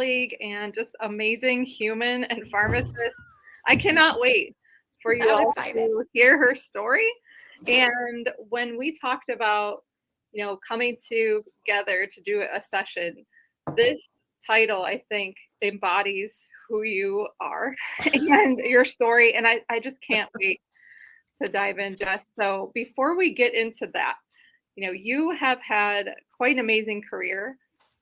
colleague and just amazing human and pharmacist. I cannot wait for you I'm all excited. to hear her story. And when we talked about, coming together to do a session, this title, I think, embodies who you are and your story. And I just can't wait to dive in, Jess. So before we get into that, you have had quite an amazing career.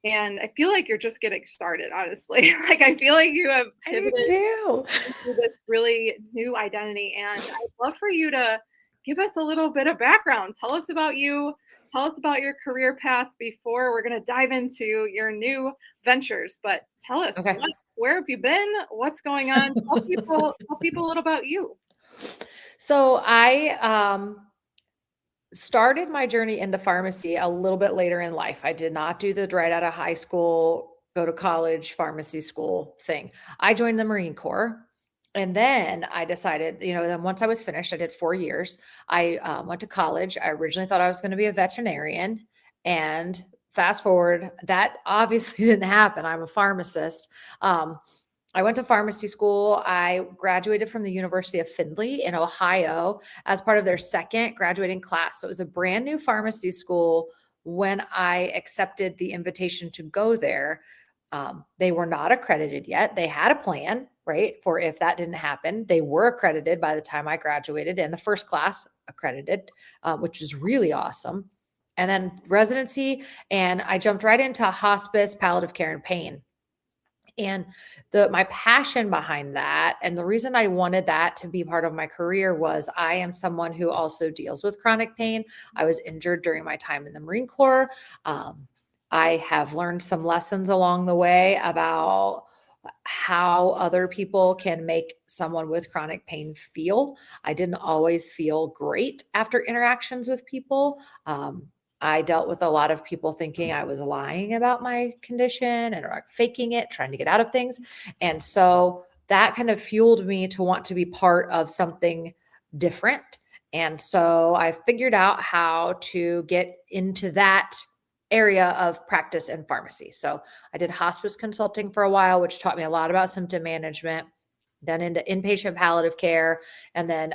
And I feel like you're just getting started, honestly. Like, I feel like you have I do pivoted too. into this really new identity. And I'd love for you to give us a little bit of background. Tell us about you. Tell us about your career path before we're going to dive into your new ventures. But tell us, Okay. where have you been? What's going on? Tell people a little about you. So I started my journey into pharmacy a little bit later in life. I did not do the right out of high school, go to college, pharmacy school thing. I joined the Marine Corps. And then I decided, then once I was finished, I did 4 years. I went to college. I originally thought I was going to be a veterinarian. And fast forward, that obviously didn't happen. I'm a pharmacist. I went to pharmacy school. I graduated from the University of Findlay in Ohio as part of their second graduating class. So it was a brand new pharmacy school when I accepted the invitation to go there. They were not accredited yet. They had a plan, right? For if that didn't happen, they were accredited by the time I graduated, and the first class accredited, which is really awesome. And then residency, and I jumped right into hospice, palliative care, and pain. And my passion behind that, and the reason I wanted that to be part of my career, was I am someone who also deals with chronic pain. I was injured during my time in the Marine Corps. I have learned some lessons along the way about how other people can make someone with chronic pain feel. I didn't always feel great after interactions with people. I dealt with a lot of people thinking I was lying about my condition and faking it, trying to get out of things. And so that kind of fueled me to want to be part of something different. And so I figured out how to get into that area of practice in pharmacy. So I did hospice consulting for a while, which taught me a lot about symptom management, then into inpatient palliative care. And then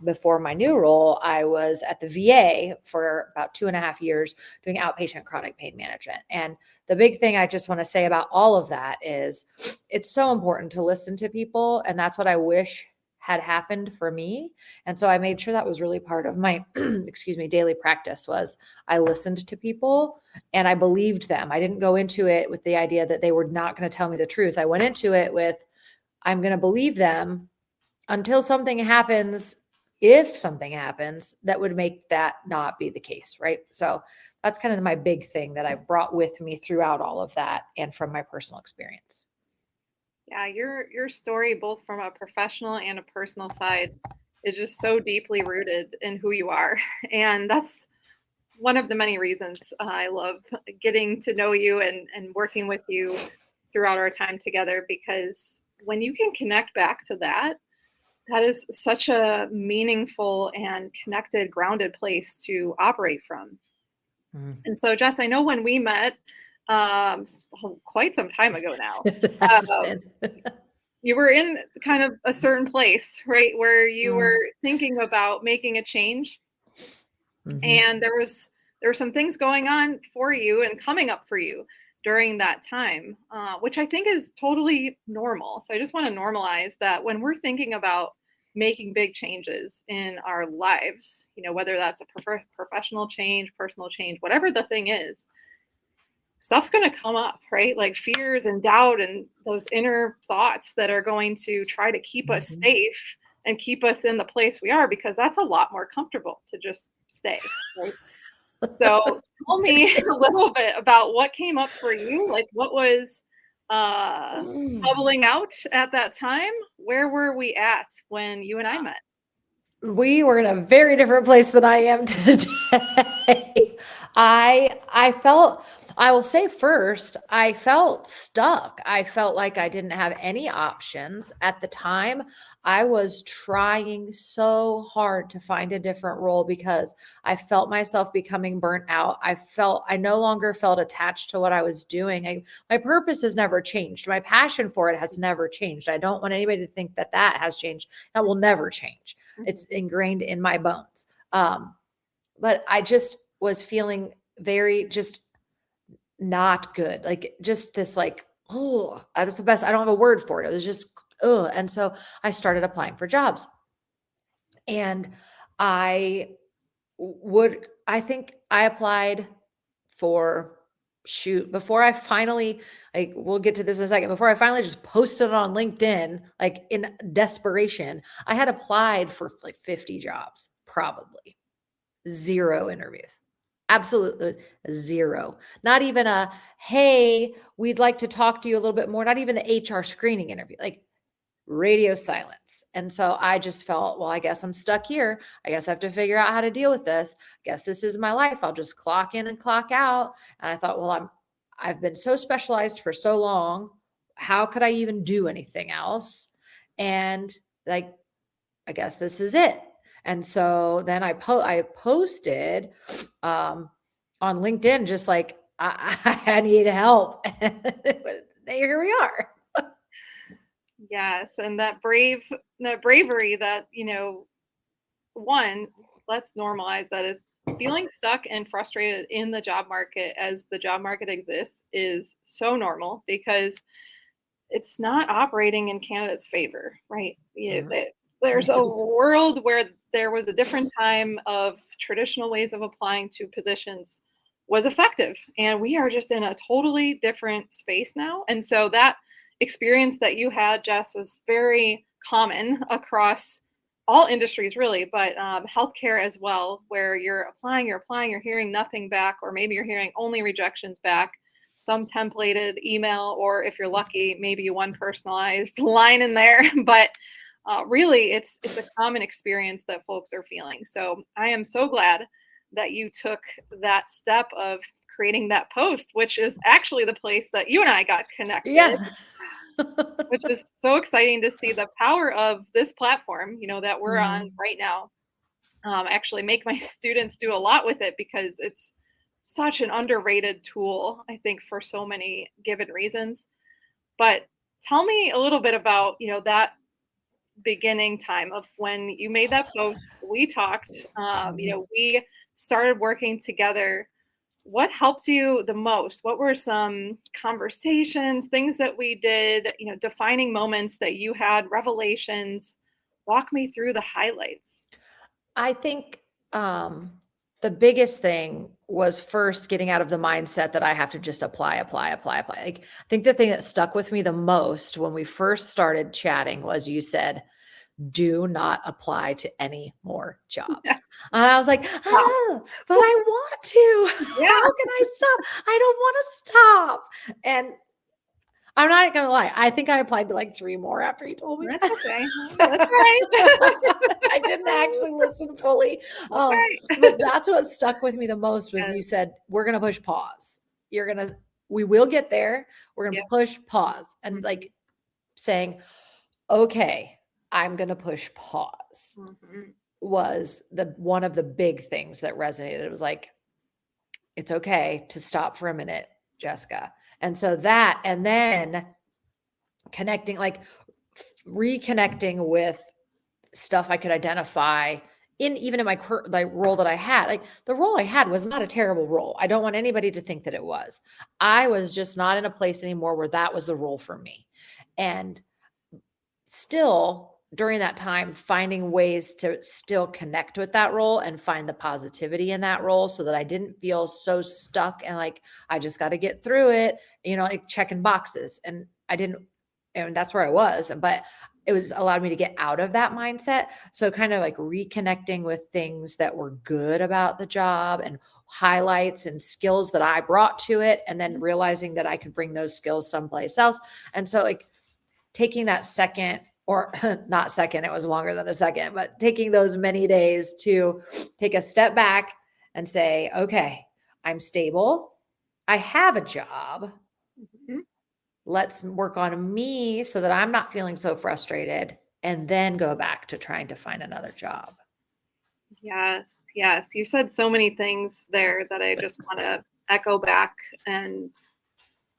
before my new role, I was at the VA for about 2.5 years doing outpatient chronic pain management. And the big thing I just want to say about all of that is it's so important to listen to people. And that's what I wish had happened for me. And so I made sure that was really part of my, daily practice. Was I listened to people and I believed them. I didn't go into it with the idea that they were not going to tell me the truth. I went into it with, I'm going to believe them until something happens, if something happens, that would make that not be the case, right? So that's kind of my big thing that I brought with me throughout all of that and from my personal experience. Yeah, your story, both from a professional and a personal side, is just so deeply rooted in who you are. And that's one of the many reasons I love getting to know you and working with you throughout our time together, because when you can connect back to that, that is such a meaningful and connected, grounded place to operate from. Mm. And so, Jess, I know when we met quite some time ago now, That's um, you were in kind of a certain place, right, where you were thinking about making a change. Mhm. And there were some things going on for you and coming up for you during that time, which I think is totally normal. So I just want to normalize that when we're thinking about making big changes in our lives, whether that's a professional change, personal change, whatever the thing is, stuff's going to come up, right? Like fears and doubt and those inner thoughts that are going to try to keep us safe and keep us in the place we are, because that's a lot more comfortable to just stay, right? So tell me a little bit about what came up for you. Like, what was bubbling out at that time? Where were we at when you and I met? We were in a very different place than I am today. I will say first, I felt stuck. I felt like I didn't have any options at the time. I was trying so hard to find a different role because I felt myself becoming burnt out. I no longer felt attached to what I was doing. My purpose has never changed. My passion for it has never changed. I don't want anybody to think that that has changed. That will never change. It's ingrained in my bones. But I just was feeling very just not good. Like just this like, oh, that's the best. I don't have a word for it. It was just, oh. And so I started applying for jobs. And I I think I applied for before I finally, like, we'll get to this in a second, before I finally just posted it on LinkedIn, like in desperation, I had applied for like 50 jobs, probably. 0 interviews. Absolutely 0. Not even a, hey, we'd like to talk to you a little bit more. Not even the HR screening interview, like radio silence. And so I just felt, well, I guess I'm stuck here. I guess I have to figure out how to deal with this. I guess this is my life. I'll just clock in and clock out. And I thought, well, I've been so specialized for so long. How could I even do anything else? And like, I guess this is it. And so then I posted on LinkedIn, just like, I need help. And here we are. Yes, and that bravery that, one, let's normalize that is feeling stuck and frustrated in the job market as the job market exists is so normal because it's not operating in candidates' favor, right? There's a world where there was a different time of traditional ways of applying to positions was effective. And we are just in a totally different space now. And so that experience that you had, Jess, was very common across all industries, really, but healthcare as well, where you're applying, you're hearing nothing back, or maybe you're hearing only rejections back, some templated email, or if you're lucky, maybe one personalized line in there. But really, it's a common experience that folks are feeling. So I am so glad that you took that step of creating that post, which is actually the place that you and I got connected. Yeah. Which is so exciting to see the power of this platform, that we're on right now. Actually make my students do a lot with it because it's such an underrated tool, I think, for so many given reasons. But tell me a little bit about, that beginning time of when you made that post. We talked, we started working together. What helped you the most? What were some conversations, things that we did, defining moments that you had, revelations? Walk me through the highlights. I think the biggest thing was first getting out of the mindset that I have to just apply. Like, I think the thing that stuck with me the most when we first started chatting was you said, do not apply to any more jobs. And I was like, oh, but I want to. Yeah. How can I stop? I don't want to stop. And I'm not going to lie. I think I applied to like 3 more after you told me. That's okay. That's right. I didn't actually listen fully. Right. But that's what stuck with me the most was Yes. you said, we're going to push pause. We will get there. We're going to push pause. And like saying, okay, I'm going to push pause was one of the big things that resonated. It was like, it's okay to stop for a minute, Jessica. And so that, and then connecting, like reconnecting with stuff I could identify even in my role that I had. Like the role I had was not a terrible role. I don't want anybody to think that it was. I was just not in a place anymore where that was the role for me. And still during that time, finding ways to still connect with that role and find the positivity in that role so that I didn't feel so stuck and like, I just got to get through it, like checking boxes. And that's where I was, but it was allowed me to get out of that mindset. So kind of like reconnecting with things that were good about the job and highlights and skills that I brought to it. And then realizing that I could bring those skills someplace else. And so like taking that second, or not second, it was longer than a second, but taking those many days to take a step back and say, okay, I'm stable. I have a job. Mhm. Let's work on me so that I'm not feeling so frustrated, and then go back to trying to find another job. Yes, yes. You said so many things there that I just want to echo back and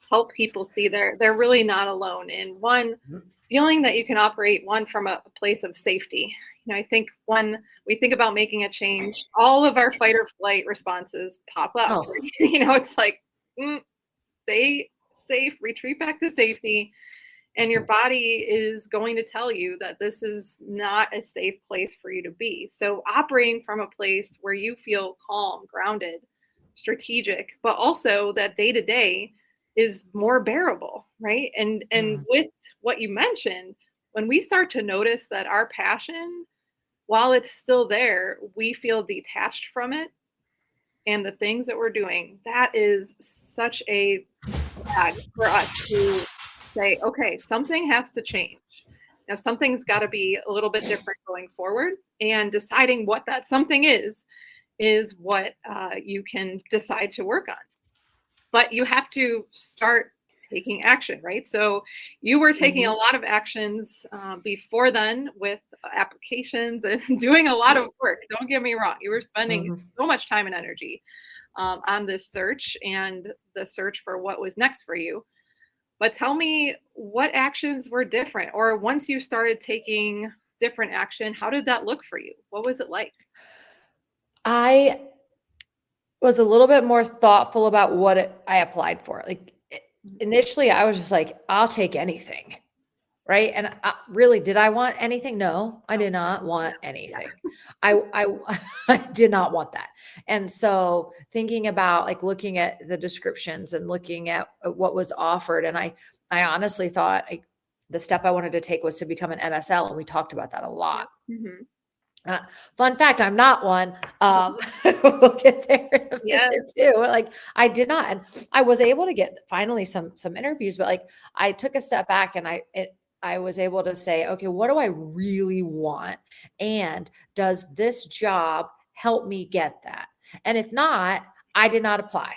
help people see they're really not alone in one Mhm. feeling that you can operate one from a place of safety. I think when we think about making a change, all of our fight or flight responses pop up. Oh, It's like, mm, stay safe, retreat back to safety. And your body is going to tell you that this is not a safe place for you to be. So, operating from a place where you feel calm, grounded, strategic, but also that day to day is more bearable, right? And mm, with what you mentioned, when we start to notice that our passion, while it's still there, we feel detached from it and the things that we're doing, that is such a flag for us to say, okay, something has to change. Now, something's got to be a little bit different going forward. And deciding what that something is what you can decide to work on. But you have to start taking action, right? So you were taking a mhm, lot of actions before then with applications and doing a lot of work. Don't get me wrong. You were spending mhm. so much time and energy on this search and the search for what was next for you. But tell me what actions were different, or once you started taking different action, how did that look for you? What was it like? I was a little bit more thoughtful about what I applied for. Like initially, I was just like, I'll take anything. Right. And really, did I want anything? No, I Oh, did not yeah, want yeah. anything. I I did not want that. And so thinking about like looking at the descriptions and looking at what was offered, and I honestly thought the step I wanted to take was to become an MSL, and we talked about that a lot. Yep. Mhm. Uh, Fun fact, I'm not one. Mhm. We'll get there in a Yes. minute too. Like I did not, and I was able to get finally some interviews, but like I took a step back and I was able to say, okay, what do I really want? And does this job help me get that? And if not, I did not apply.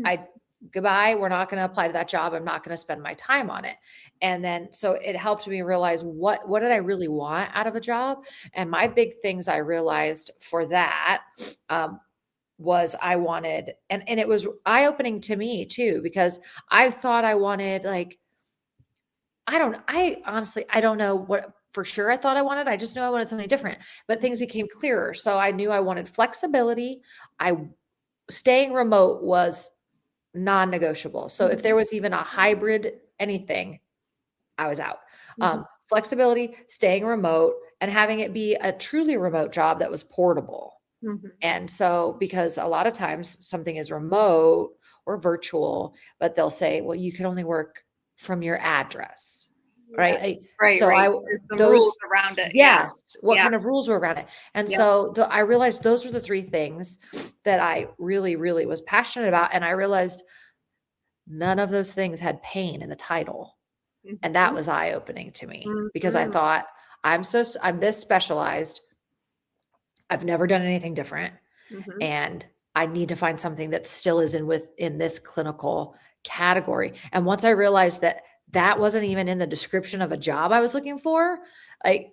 Mhm. I Goodbye. We're not going to apply to that job. I'm not going to spend my time on it. And then so it helped me realize what did I really want out of a job? And my big things I realized for that was I wanted, and it was eye opening to me too, because I thought I wanted like I honestly I don't know what for sure I thought I wanted. I just know I wanted something different, but things became clearer. So I knew I wanted flexibility. I Staying remote was non-negotiable. So if there Mhm. was even a hybrid anything, I was out. Mhm. Flexibility, staying remote, and having it be a truly remote job that was portable. Mhm. And so, because a lot of times something is remote or virtual, but they'll say, well, you can only work from your address. Yeah. Right. Right, So right. I, There's some rules those, around it. Yeah. yes, what Yeah. kind of rules were around it? And Yep. so I realized those were the three things that I really, really was passionate about. And I realized none of those things had pain in the title. And that Mhm. was eye opening to me because I Mhm. thought I'm this specialized. I've never done anything different, Mhm. and I need to find something that still is in this clinical category. And once I realized that that wasn't even in the description of a job I was looking for, like I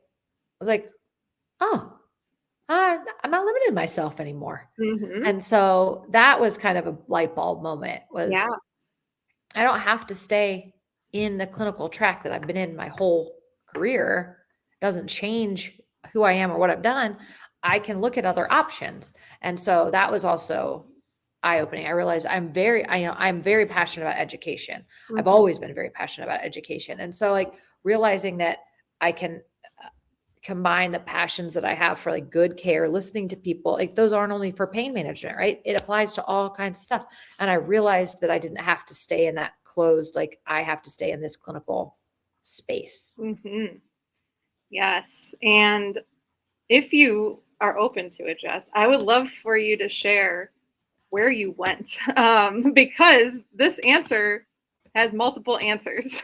was like, oh, I'm not limiting myself anymore. Mhm. And so that was kind of a light bulb moment. Was Yeah. I don't have to stay in the clinical track that I've been in my whole career. It doesn't change who I am or what I've done. I can look at other options. And so that was also eye-opening. I realized I'm very passionate about education. I've Mhm. always been very passionate about education. And so like realizing that I can combine the passions that I have for like good care, listening to people, like those aren't only for pain management, right? It applies to all kinds of stuff. And I realized that I didn't have to stay in that closed, like I have to stay in this clinical space. Mhm. Yes. And if you are open to it, Jess, I would love for you to share where you went, because this answer has multiple answers.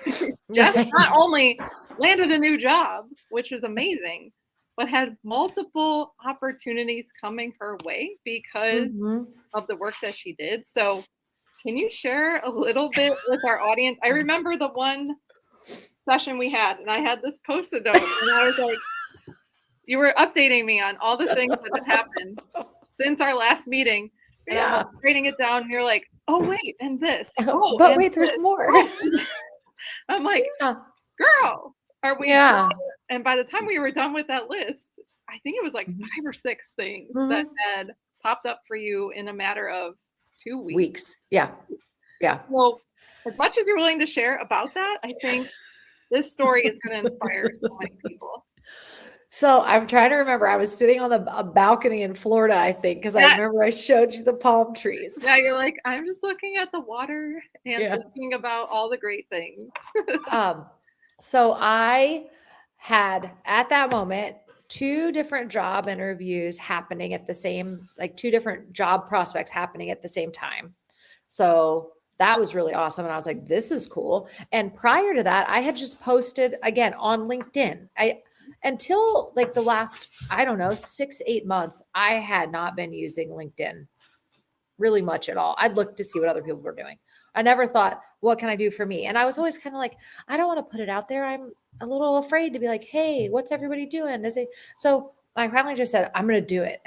Jess not only landed a new job, which is amazing, but had multiple opportunities coming her way because of the work that she did. So can you share a little bit with our audience? I remember the one session we had, and I had this post-it note, and I was like, you were updating me on all the things that had happened since our last meeting. And I'm like writing it down, and you're like, oh, wait, and this. Oh, but and wait, there's this. more. I'm like, girl, are we done? And by the time we were done with that list, I think it was like 5 or 6 things that had popped up for you in a matter of 2 weeks. Yeah. Well, as much as you're willing to share about that, I think this story is going to inspire so many people. So I'm trying to remember. I was sitting on a balcony in Florida, I think, because I remember I showed you the palm trees. Yeah, you're like, I'm just looking at the water and thinking about all the great things. So I had, at that moment, 2 different job interviews happening at the same, like 2 different job prospects happening at the same time. So that was really awesome. And I was like, this is cool. And prior to that, I had just posted again on LinkedIn. Until like the last, I don't know, 6-8 months, I had not been using LinkedIn really much at all. I'd look to see what other people were doing. I never thought, what can I do for me? And I was always kind of like, I don't want to put it out there. I'm a little afraid to be like, hey, what's everybody doing? So I finally just said, I'm going to do it.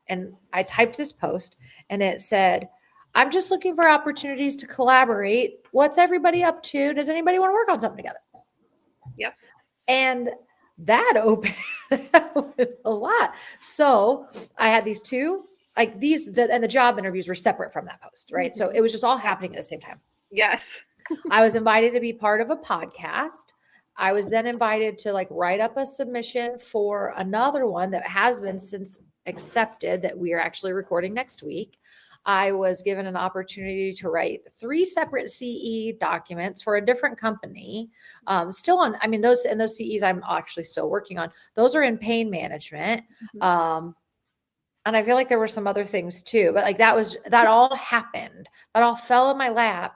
And I typed this post, and it said, I'm just looking for opportunities to collaborate. What's everybody up to? Does anybody want to work on something together? Yep. And that opened a lot. So I had these 2, like and the job interviews were separate from that post, right? So it was just all happening at the same time. Yes. I was invited to be part of a podcast. I was then invited to like write up a submission for another one that has been since accepted that we are actually recording next week. I was given an opportunity to write 3 separate CE documents for a different company. Still on, I mean, those CEs I'm actually still working on. Those are in pain management. And I feel like there were some other things too, but like that all happened. That all fell in my lap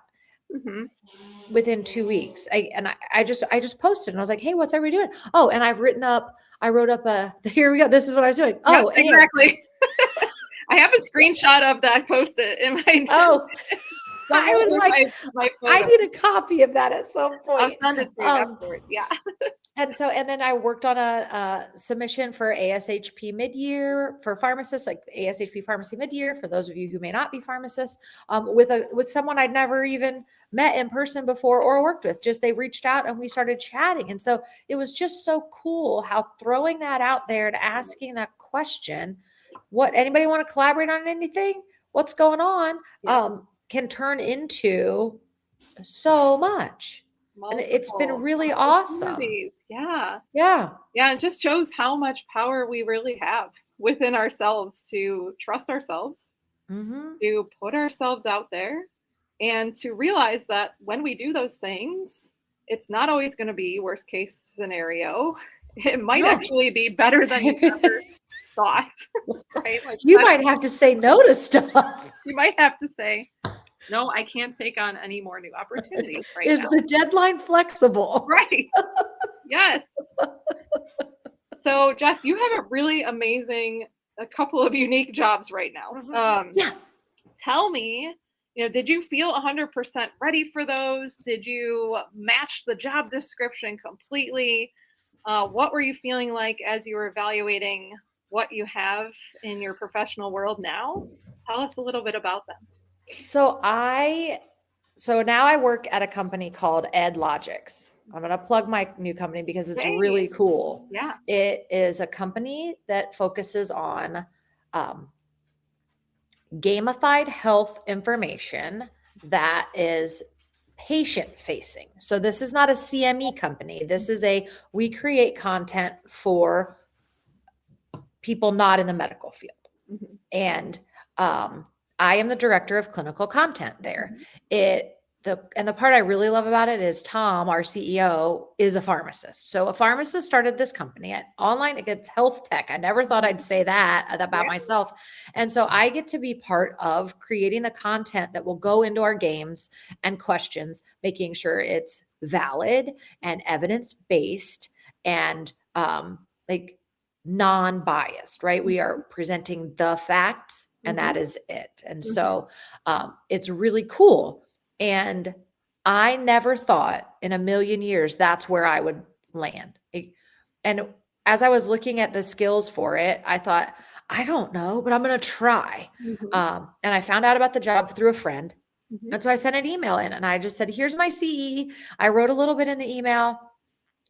within 2 weeks. I just posted, and I was like, hey, what's everybody doing? Oh, and I wrote up here we go. This is what I was doing. Oh, exactly. I have a screenshot of that post-it in my I was like, I need a copy of that at some point. I'll send it to you afterwards. Yeah. And then I worked on a submission for ASHP mid-year for pharmacists, like ASHP pharmacy mid-year, for those of you who may not be pharmacists, with someone I'd never even met in person before or worked with. Just they reached out and we started chatting. And so it was just so cool how throwing that out there and asking that question, what, anybody want to collaborate on anything? What's going on? Can turn into so much. And it's been really awesome. Yeah. It just shows how much power we really have within ourselves to trust ourselves, to put ourselves out there, and to realize that when we do those things, it's not always going to be worst case scenario. It might actually be better than you ever thought, right? Like you might have to say no to stuff. You might have to say, no, I can't take on any more new opportunities right now. Is the deadline flexible? Right. Yes. So, Jess, you have a really amazing, a couple of unique jobs right now. Tell me, did you feel 100% ready for those? Did you match the job description completely? What were you feeling like as you were evaluating what you have in your professional world now? Tell us a little bit about them. So now I work at a company called EdLogix. I'm going to plug my new company because it's really cool. Yeah. It is a company that focuses on gamified health information that is patient facing. So this is not a CME company. This is we create content for people not in the medical field. And I am the director of clinical content there. The part I really love about it is Tom, our CEO, is a pharmacist. So a pharmacist started this company at online. It gets health tech. I never thought I'd say that about myself. And so I get to be part of creating the content that will go into our games and questions, making sure it's valid and evidence-based and non-biased, right? We are presenting the facts and that is it. And so it's really cool. And I never thought in a million years that's where I would land. And as I was looking at the skills for it, I thought, I don't know, but I'm going to try. And I found out about the job through a friend. And so I sent an email in and I just said, here's my CE. I wrote a little bit in the email,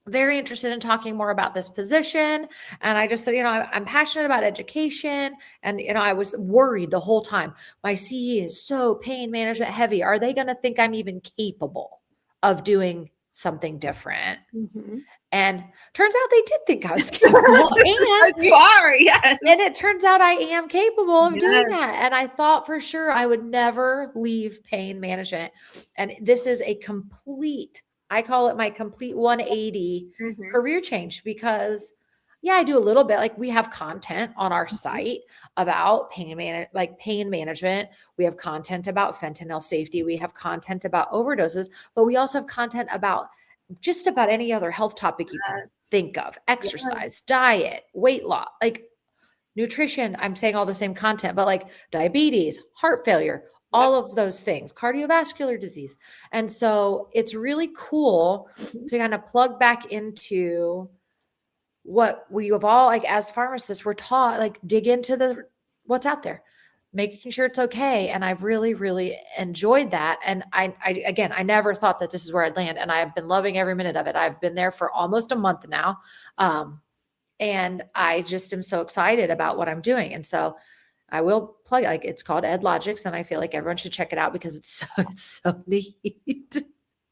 very interested in talking more about this position. And I just said, I'm passionate about education. And, I was worried the whole time. My CE is so pain management heavy. Are they going to think I'm even capable of doing something different? And turns out they did think I was capable. And you are, yes. And it turns out I am capable of doing that. And I thought for sure I would never leave pain management. And this is I call it my complete 180 career change because I do a little bit. Like we have content on our site about pain management. We have content about fentanyl safety. We have content about overdoses, but we also have content about just about any other health topic you can think of: exercise, diet, weight loss, like nutrition. I'm saying all the same content, but like diabetes, heart failure, all of those things, cardiovascular disease. And so it's really cool to kind of plug back into what we have all, like as pharmacists, we're taught, like dig into what's out there, making sure it's okay. And I've really, really enjoyed that. And I never thought that this is where I'd land. And I've been loving every minute of it. I've been there for almost a month now. And I just am so excited about what I'm doing. And so I will plug, like it's called EdLogix. And I feel like everyone should check it out because it's so neat.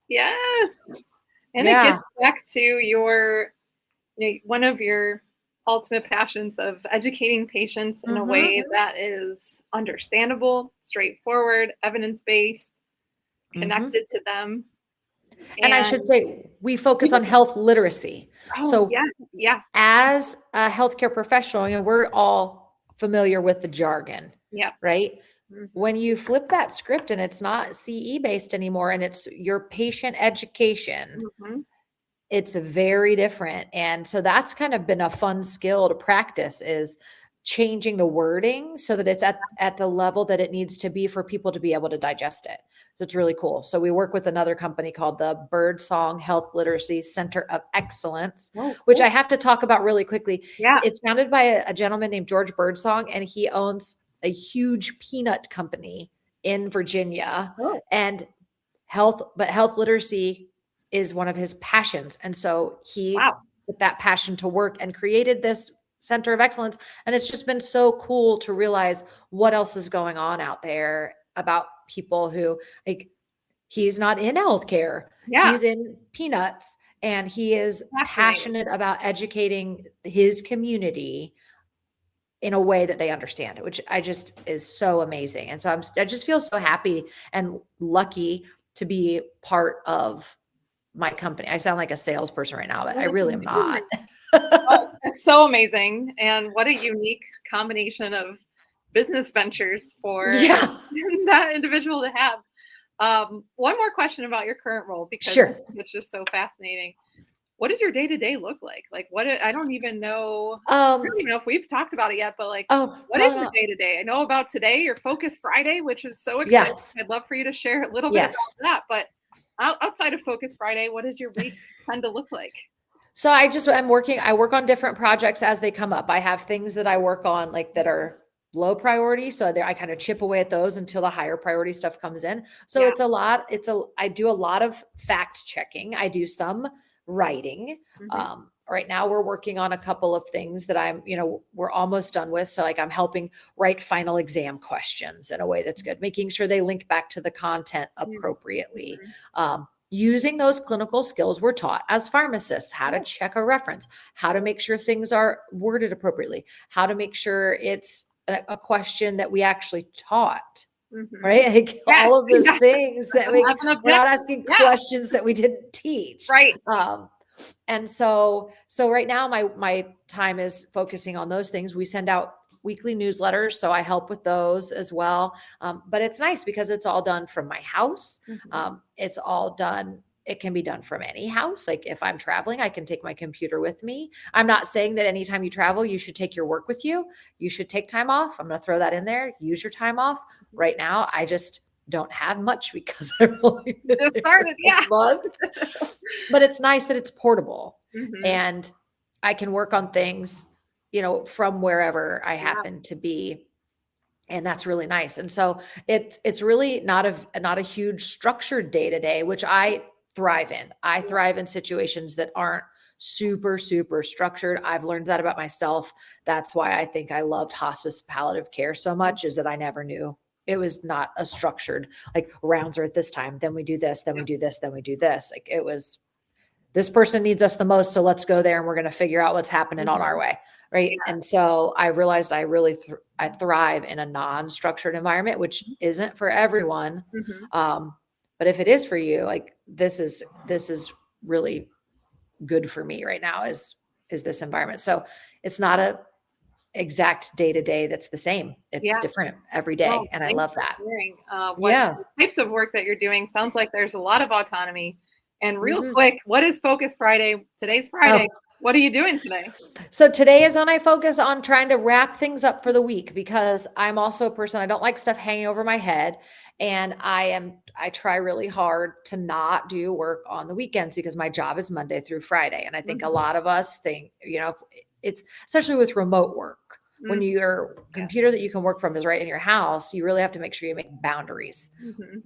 Yes. And it gets back to one of your ultimate passions of educating patients in a way that is understandable, straightforward, evidence-based, connected to them. And I should say, we focus on health literacy. So as a healthcare professional, we're all familiar with the jargon, right? When you flip that script and it's not CE based anymore and it's your patient education, it's very different. And so that's kind of been a fun skill to practice, is changing the wording so that it's at the level that it needs to be for people to be able to digest it. So it's really cool. So we work with another company called the Birdsong Health Literacy Center of Excellence, which I have to talk about really quickly. It's founded by a gentleman named George Birdsong, and he owns a huge peanut company in Virginia. And health literacy is one of his passions. And so he put that passion to work and created this Center of Excellence. And it's just been so cool to realize what else is going on out there about people who, like, he's not in healthcare. He's in peanuts, and he is passionate about educating his community in a way that they understand it, which I just is so amazing. And so I just feel so happy and lucky to be part of my company. I sound like a salesperson right now, but I really am not. It's so amazing. And what a unique combination of business ventures for that individual to have. One more question about your current role, because it's just so fascinating. What does your day-to-day look like? Like, I don't even know. I don't even know if we've talked about it yet, but like, what is your day-to-day? I know about today, your Focus Friday, which is so exciting. I'd love for you to share a little bit about that. But outside of Focus Friday, what does your week tend to look like? So I work on different projects as they come up. I have things that I work on, like, that are low priority. So I kind of chip away at those until the higher priority stuff comes in. So it's a lot. I do a lot of fact checking. I do some writing. Right now we're working on a couple of things that we're almost done with. So like I'm helping write final exam questions in a way that's good, making sure they link back to the content appropriately. Using those clinical skills we're taught as pharmacists, how to check a reference, how to make sure things are worded appropriately, how to make sure it's a question that we actually taught. Right? Like all of those things that we're not asking questions that we didn't teach. Right. And so right now my time is focusing on those things. We send out weekly newsletters, so I help with those as well. But it's nice because it's all done from my house. It's all done it can be done from any house. Like if I'm traveling, I can take my computer with me. I'm not saying that anytime you travel, you should take your work with you. You should take time off. I'm going to throw that in there. Use your time off. Right now, I just don't have much because I've only been Just there started, for a month. But it's nice that it's portable and I can work on things, from wherever I happen to be. And that's really nice. And so it's really not a huge structured day to day, which I thrive in. I thrive in situations that aren't super, super structured. I've learned that about myself. That's why I think I loved hospice palliative care so much, is that I never knew it was not a structured, like rounds are at this time, then we do this, then we do this, then we do this. Like it was, this person needs us the most, so let's go there and we're going to figure out what's happening on our way. Right. Yeah. And so I realized I really, I thrive in a non-structured environment, which isn't for everyone. But if it is for you, like this is really good for me right now is this environment. So it's not a exact day to day that's the same. It's different every day. Oh, and I love that. What types of work that you're doing sounds like there's a lot of autonomy. And real quick, what is Focus Friday? Today's Friday. Oh. What are you doing today? So today is when I focus on trying to wrap things up for the week, because I'm also a person, I don't like stuff hanging over my head. And I try really hard to not do work on the weekends because my job is Monday through Friday. And I think a lot of us think, it's especially with remote work. When your computer that you can work from is right in your house, you really have to make sure you make boundaries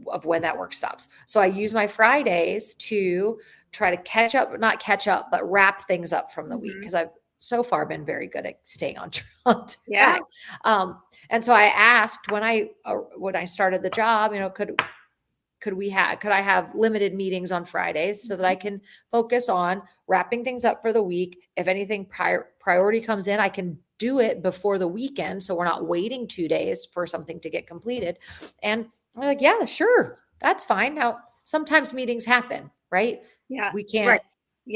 of when that work stops. So I use my Fridays to try to not catch up, but wrap things up from the week, because I've so far been very good at staying on track. Yeah. And so I asked when I started the job, could I have limited meetings on Fridays so that I can focus on wrapping things up for the week? If anything priority comes in, I can do it before the weekend, so we're not waiting 2 days for something to get completed. And I'm like, yeah, sure, that's fine. Now, sometimes meetings happen, right? Yeah. We can't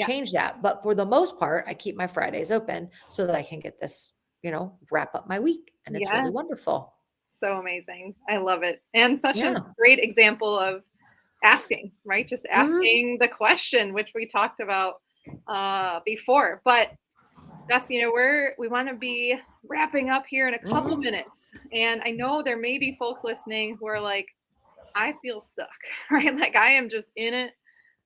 change that. But for the most part, I keep my Fridays open so that I can get this, wrap up my week. And it's really wonderful. So amazing. I love it. And such a great example of asking, right? Just asking the question, which we talked about before. But Jess, we want to be wrapping up here in a couple minutes. And I know there may be folks listening who are like, I feel stuck, right? Like I am just in it.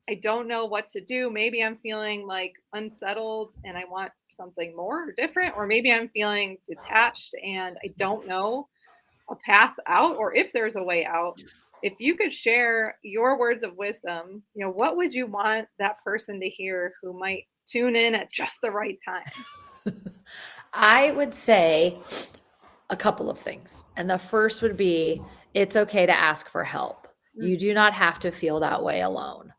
I don't know what to do. Maybe I'm feeling like unsettled and I want something more or different, or maybe I'm feeling detached and I don't know a path out, or if there's a way out. If you could share your words of wisdom, what would you want that person to hear who might tune in at just the right time? I would say a couple of things. And the first would be, it's okay to ask for help. You do not have to feel that way alone.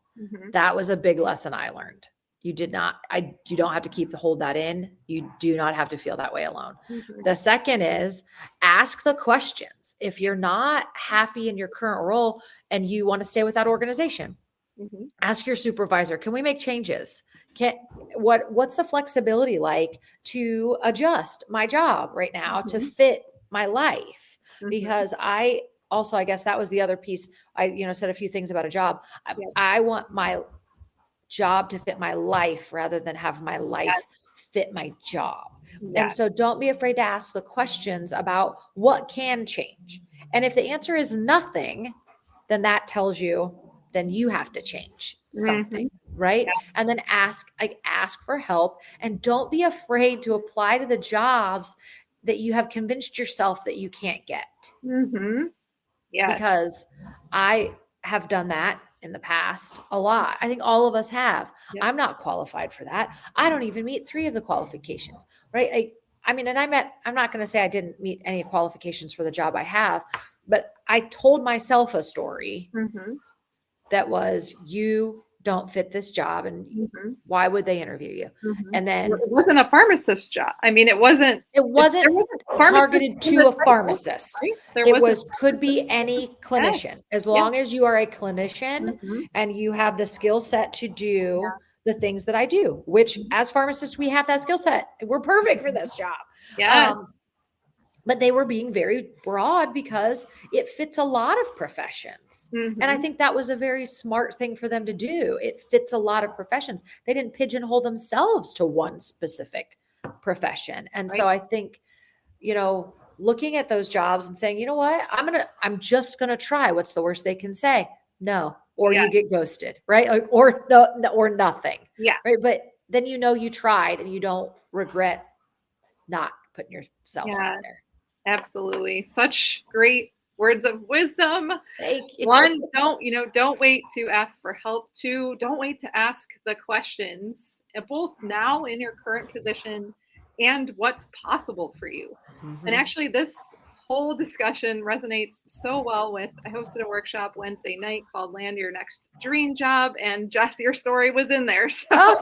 That was a big lesson I learned. You don't have to hold that in. You do not have to feel that way alone. The second is ask the questions. If you're not happy in your current role and you want to stay with that organization, ask your supervisor, can we make changes? What's the flexibility like to adjust my job right now to fit my life? Because I guess that was the other piece. I, said a few things about a job. I want my job to fit my life rather than have my life fit my job. And so don't be afraid to ask the questions about what can change. And if the answer is nothing, then that tells you, then you have to change something. Right. And then ask for help, and don't be afraid to apply to the jobs that you have convinced yourself that you can't get. Because I have done that in the past a lot. I think all of us have. I'm not qualified for that. I don't even meet 3 of the qualifications, right? I'm not going to say I didn't meet any qualifications for the job I have, but I told myself a story that was, you don't fit this job, and why would they interview you? And then it wasn't a pharmacist job. I mean, it wasn't targeted to a pharmacist. Right? Could be any clinician, as long as you are a clinician and you have the skill set to do the things that I do, which as pharmacists, we have that skill set. We're perfect for this job. but they were being very broad because it fits a lot of professions. And I think that was a very smart thing for them to do. It fits a lot of professions. They didn't pigeonhole themselves to one specific profession. And so I think, you know, looking at those jobs and saying, you know what, I'm just going to try. What's the worst they can say? No. Or you get ghosted, right? Like, or no, or nothing. Yeah. Right. But then, you know, you tried and you don't regret not putting yourself out there. Absolutely. Such great words of wisdom. Thank you. One, don't wait to ask for help. Two, don't wait to ask the questions, both now in your current position and what's possible for you. And actually, this whole discussion resonates so well with, I hosted a workshop Wednesday night called Land Your Next Dream Job, and Jess, your story was in there. So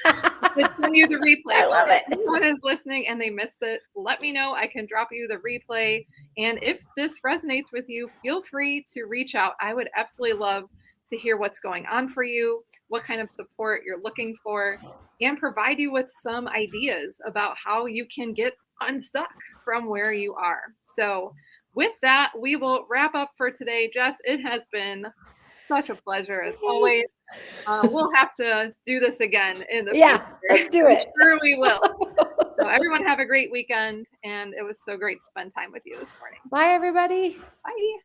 it's send you the replay. I love it. If anyone is listening and they missed it, let me know. I can drop you the replay. And if this resonates with you, feel free to reach out. I would absolutely love to hear what's going on for you, what kind of support you're looking for, and provide you with some ideas about how you can get unstuck from where you are. So with that, we will wrap up for today. Jess, it has been such a pleasure as always. We'll have to do this again in the future. Let's do it. I'm sure we will. So everyone have a great weekend, and it was so great to spend time with you this morning. Bye, everybody. Bye.